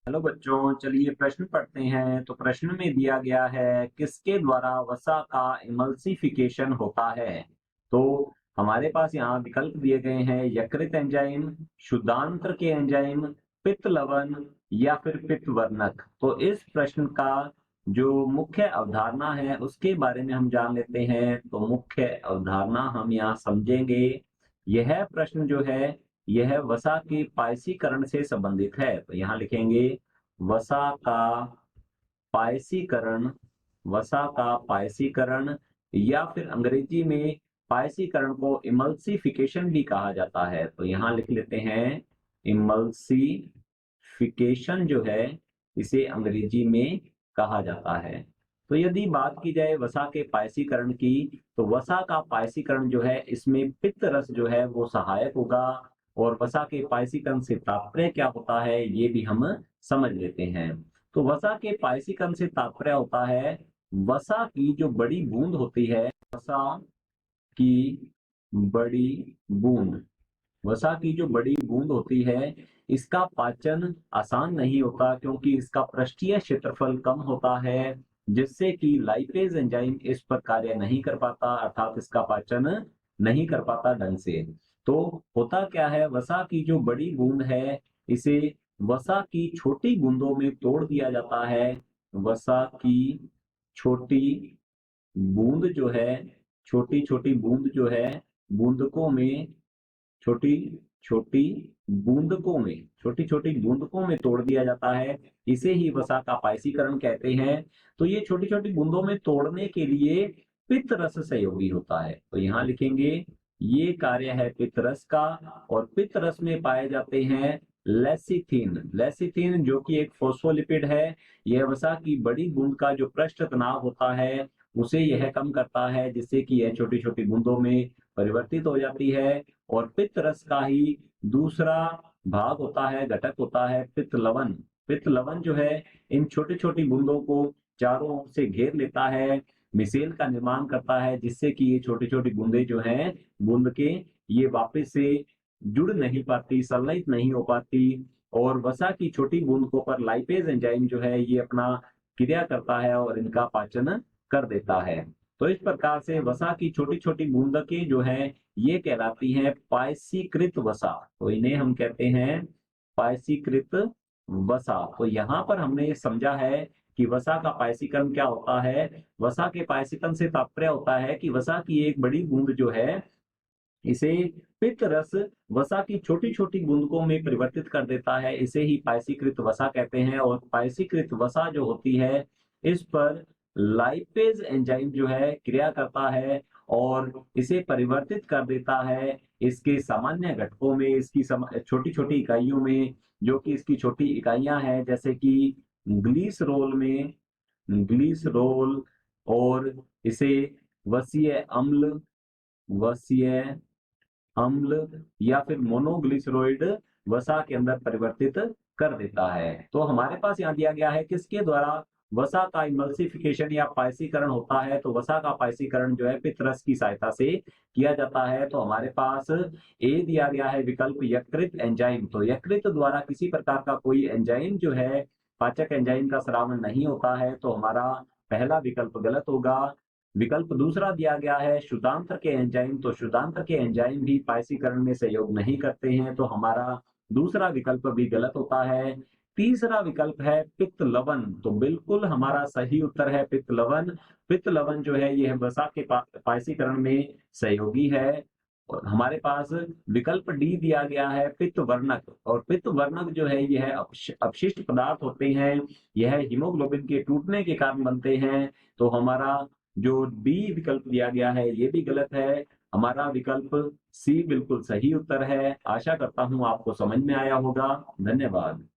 Hello बच्चों, चलिए प्रश्न पढ़ते हैं। तो प्रश्न में दिया गया है किसके द्वारा वसा का इमल्सिफिकेशन होता है। तो हमारे पास यहाँ विकल्प दिए गए हैं यकृत एंजाइम, शुद्धांत्र के एंजाइम, पित्त लवण या फिर पित्त वर्णक। तो इस प्रश्न का जो मुख्य अवधारणा है उसके बारे में हम जान लेते हैं। तो मुख्य अवधारणा हम यहाँ समझेंगे। यह प्रश्न जो है यह वसा के पायसीकरण से संबंधित है। तो यहाँ लिखेंगे वसा का पायसीकरण, वसा का पायसीकरण या फिर अंग्रेजी में पायसीकरण को इमल्सिफिकेशन भी कहा जाता है। तो यहाँ लिख लेते हैं इमल्सिफिकेशन जो है इसे अंग्रेजी में कहा जाता है। तो यदि बात की जाए वसा के पायसीकरण की, तो वसा का पायसीकरण जो है इसमें पित्त रस जो है वो सहायक होगा। और वसा के पायसीकरण से तात्पर्य क्या होता है ये भी हम समझ लेते हैं। तो वसा के पायसीकरण से तात्पर्य होता है वसा की जो बड़ी बूंद होती है, वसा की बड़ी बूंद, वसा की जो बड़ी बूंद होती है इसका पाचन आसान नहीं होता क्योंकि इसका पृष्ठीय क्षेत्रफल कम होता है, जिससे कि लाइपेज एंजाइम इस पर कार्य नहीं कर पाता, अर्थात इसका पाचन नहीं कर पाता ढंग से। तो होता क्या है, वसा की जो बड़ी बूंद है इसे वसा की छोटी बूंदों में तोड़ दिया जाता है। वसा की छोटी बूंद जो है, छोटी छोटी बूंद जो है, बूंदकों में, छोटी छोटी बूंदकों में, छोटी छोटी बूंदकों में तोड़ दिया जाता है। इसे ही वसा का पायसीकरण कहते हैं। तो ये छोटी छोटी बूंदों में तोड़ने के लिए पित्त रस सहयोगी होता है। तो यहाँ लिखेंगे ये कार्य है पित्त रस का। और पित्त रस में पाए जाते हैं लेसिथिन, लेसिथिन जो कि एक फोस्फोलिपिड है। यह वसा की बड़ी बूंद का जो पृष्ठ तनाव होता है उसे यह कम करता है, जिससे कि यह छोटी छोटी बूंदों में परिवर्तित हो जाती है। और पित्त रस का ही दूसरा भाग होता है, घटक होता है पित्त लवण। पित्त लवण जो है इन छोटी छोटी बूंदों को चारों ओर से घेर लेता है, मिसेल का निर्माण करता है, जिससे कि ये छोटी छोटी बूंदे जो हैं बूंद के, ये वापस से जुड़ नहीं पाती, संलयित नहीं हो पाती। और वसा की छोटी बूंदों पर लाइपेज एंजाइम जो है ये अपना क्रिया करता है और इनका पाचन कर देता है। तो इस प्रकार से वसा की छोटी छोटी बूंदकें जो है ये कहलाती हैं पायसीकृत वसा। तो इन्हें हम कहते हैं पायसीकृत वसा। तो यहाँ पर हमने समझा है कि वसा का पायसीकरण क्या होता है। वसा के पायसीकरण से तात्पर्य होता है कि वसा की एक बड़ी बूंद जो है इसे पित्त रस वसा की छोटी छोटी बूंदकों में परिवर्तित कर देता है। इसे ही पायसीकृत वसा कहते हैं। और पायसीकृत वसा जो होती है इस पर लाइपेज एंजाइम जो है क्रिया करता है और इसे परिवर्तित कर देता है इसके सामान्य घटकों में, इसकी छोटी छोटी इकाइयों में, जो कि इसकी छोटी इकाइयां हैं, जैसे कि ग्लीसरोल में, ग्लीसरोल, और इसे वसीय अम्ल, वसीय अम्ल या फिर मोनोग्लिसरोइड वसा के अंदर परिवर्तित कर देता है। तो हमारे पास यहाँ दिया गया है किसके द्वारा वसा का इमल्सिफिकेशन या पायसीकरण होता है। तो वसा का पायसीकरण जो है पित्त रस की सहायता से किया जाता है। तो हमारे पास ए दिया गया है विकल्प यकृत एंजाइम। तो यकृत द्वारा किसी प्रकार का कोई एंजाइम जो है, पाचक एंजाइम का स्राव नहीं होता है। तो हमारा पहला विकल्प गलत होगा। विकल्प दूसरा दिया गया है शुद्धांत्र के एंजाइम। तो शुद्धांत्र के एंजाइम भी पायसीकरण में सहयोग नहीं करते हैं। तो हमारा दूसरा विकल्प भी गलत होता है। तीसरा विकल्प है पित्त लवण। तो बिल्कुल हमारा सही उत्तर है पित्त लवण। पित्त लवण जो है यह वसा के पायसीकरण में सहयोगी है। और हमारे पास विकल्प डी दिया गया है पित्त वर्णक। और पित्त वर्णक जो है यह अपशिष्ट पदार्थ होते हैं, यह हीमोग्लोबिन के टूटने के कारण बनते हैं। तो हमारा जो डी विकल्प दिया गया है ये भी गलत है। हमारा विकल्प सी बिल्कुल सही उत्तर है। आशा करता हूं आपको समझ में आया होगा। धन्यवाद।